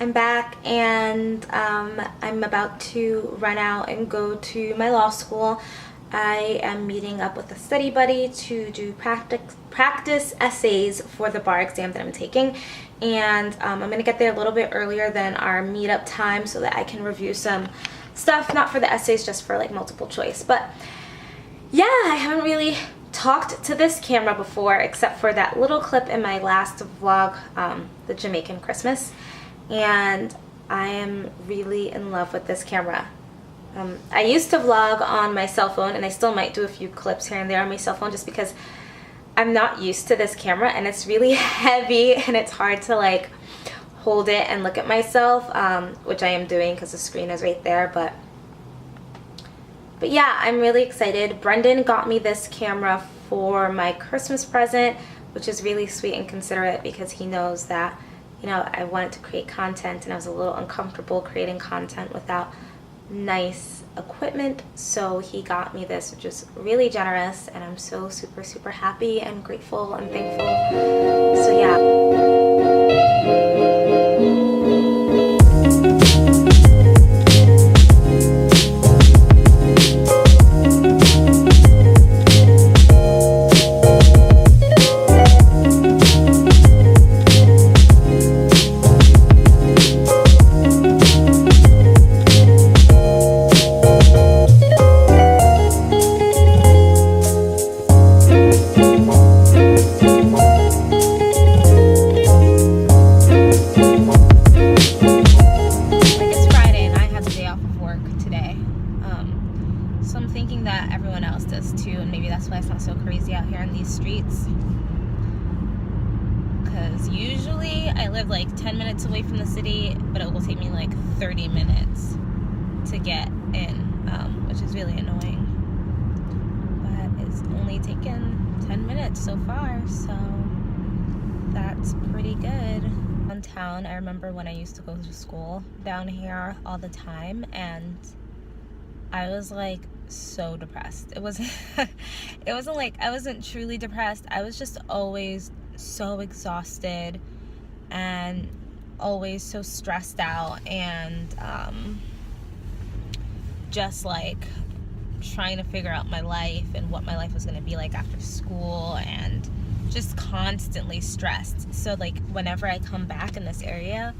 I'm back, and I'm about to run out and go to my law school. I am meeting up with a study buddy to do practice essays for the bar exam that I'm taking, and I'm going to get there a little bit earlier than our meetup time so that I can review some stuff, not for the essays, just for like multiple choice. But yeah, I haven't really talked to this camera before except for that little clip in my last vlog, the Jamaican Christmas, and I am really in love with this camera. I used to vlog on my cell phone, and I still might do a few clips here and there on my cell phone just because I'm not used to this camera, and it's really heavy and it's hard to like hold it and look at myself, which I am doing because the screen is right there. But yeah, I'm really excited. Brendan got me this camera for my Christmas present, which is really sweet and considerate because he knows that, you know, I wanted to create content and I was a little uncomfortable creating content without nice equipment. So he got me this, which is really generous, and I'm so super happy and grateful and thankful. So yeah. Usually I live like 10 minutes away from the city, but it will take me like 30 minutes to get in, which is really annoying. But it's only taken 10 minutes so far, so that's pretty good. Downtown, I remember when I used to go to school down here all the time, and I was like so depressed. It wasn't like I wasn't truly depressed. I was just always so exhausted and always so stressed out, and just like trying to figure out my life and what my life was going to be like after school, and just constantly stressed. So like whenever I come back in this area,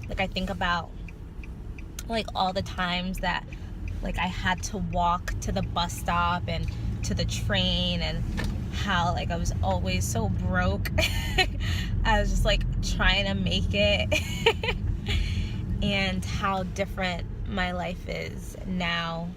like I think about like all the times that like I had to walk to the bus stop and to the train, and how like I was always so broke. I was just like trying to make it and how different my life is now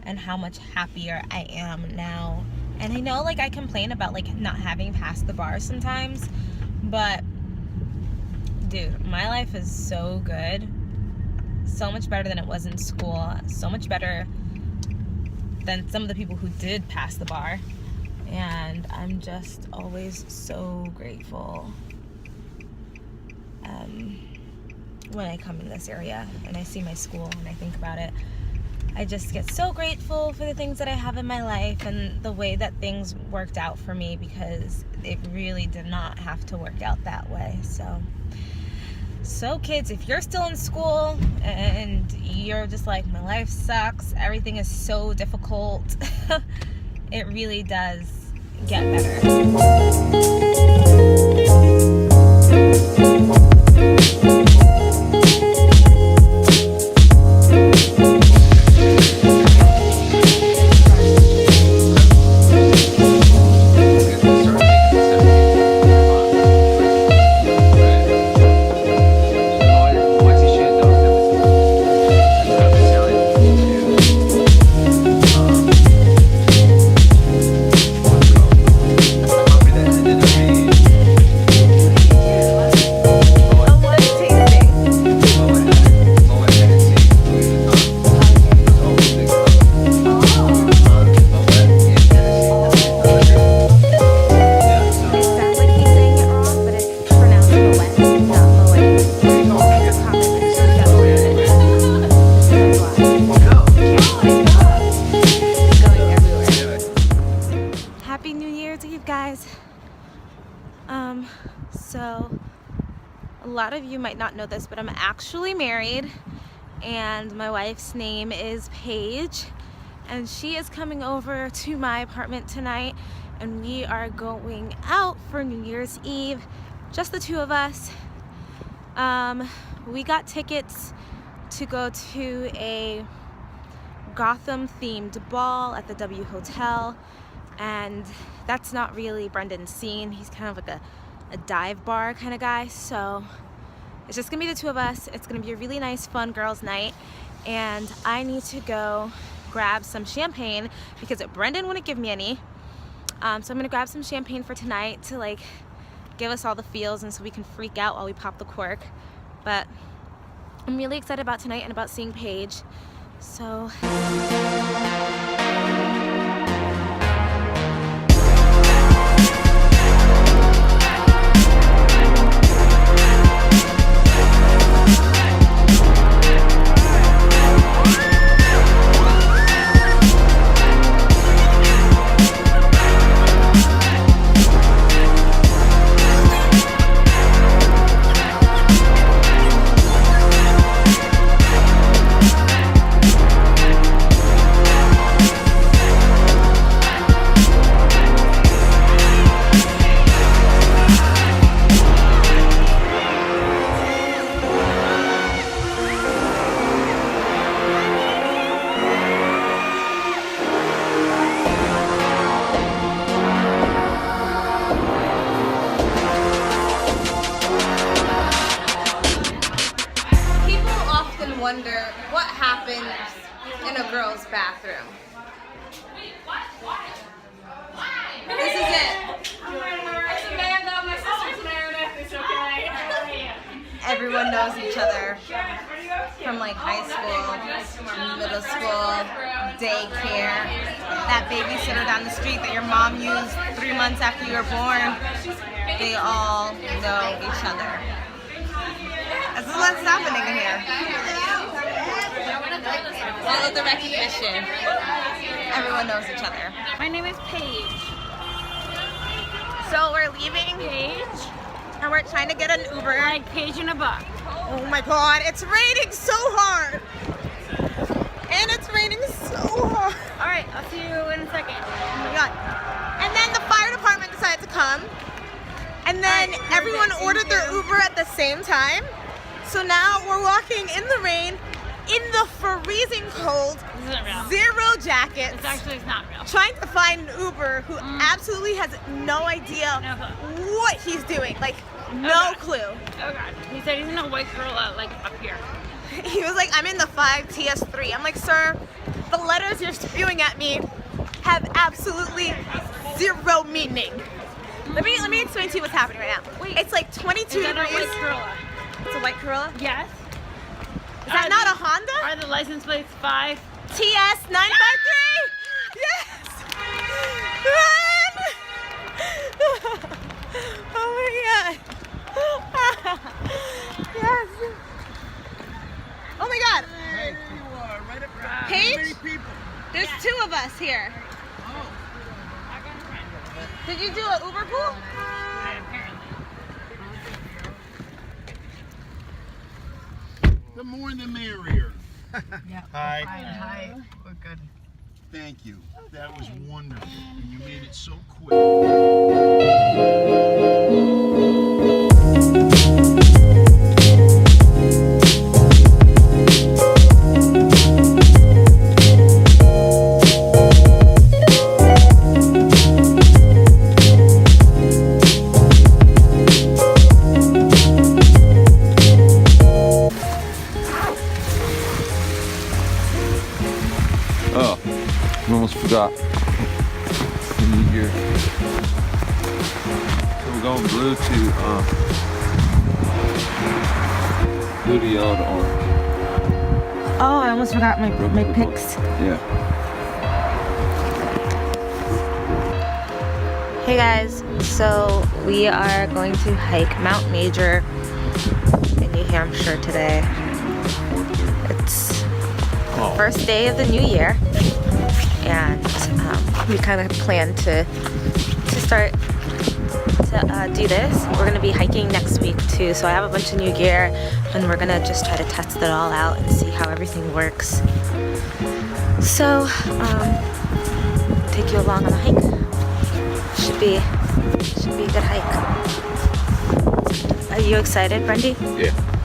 and how much happier I am now. And I know like I complain about like not having passed the bar sometimes, but dude, my life is so good, so much better than it was in school, so much better than some of the people who did pass the bar. And I'm just always so grateful when I come in this area and I see my school and I think about it. I just get so grateful for the things that I have in my life and the way that things worked out for me, because it really did not have to work out that way. So kids, if you're still in school and you're just like, my life sucks, everything is so difficult, it really does get better. A lot of you might not know this, but I'm actually married, and my wife's name is Paige, and she is coming over to my apartment tonight, and we are going out for New Year's Eve, just the two of us. We got tickets to go to a Gotham themed ball at the W Hotel, and that's not really Brendan's scene. He's kind of like a dive bar kind of guy, so it's just gonna be the two of us. It's gonna be a really nice, fun girls' night, and I need to go grab some champagne because Brendan wouldn't give me any. So I'm gonna grab some champagne for tonight to like give us all the feels and so we can freak out while we pop the cork. But I'm really excited about tonight and about seeing Paige. So wonder what happens in a girl's bathroom. This is it. It's Amanda, my sister's Meredith. It's okay. Everyone knows each other from like high school, middle school, daycare, that babysitter down the street that your mom used 3 months after you were born. They all know each other. This is what's happening here. All of the recognition. Everyone knows each other. My name is Paige. So we're leaving Paige, and we're trying to get an Uber. Like Paige in a book. Oh my god, it's raining so hard. And it's raining so hard. Alright, I'll see you in a second. Oh my god. And then the fire department decided to come. And then everyone ordered their Uber at the same time. So now we're walking in the rain, in the freezing cold, This isn't real. zero jackets, It's actually not real. trying to find an Uber who absolutely has no idea No clue. what he's doing. Like, no clue. Oh god. He said he's in a white gorilla, like up here. He was like, I'm in the 5TS3. I'm like, sir, the letters you're spewing at me have absolutely zero meaning. Let me explain to you what's happening right now. Wait. It's like 22 Is that a degrees. white gorilla? It's a white Corolla. Yes. Is that not a Honda? Are the license plates 5? TS953? Yes! Run! Oh my god. Yes. Oh my god. Hey, you are right up front. Paige? How many people? There's two of us here. Oh. Did you do an Uber pool? The more the merrier. Yeah. Hi. Hi. We're good. Thank you. That was wonderful. And you made it so quick. Oh, I almost forgot. New Year. So we're going blue to yellow to orange. Oh, I almost forgot my picks. Yeah. Hey guys, so we are going to hike Mount Major in New Hampshire today. It's the first day of the new year, and we kind of plan to start to do this. We're gonna be hiking next week too, so I have a bunch of new gear and we're gonna just try to test it all out and see how everything works. So, take you along on a hike. Should be a good hike. Are you excited, Brendy? Yeah.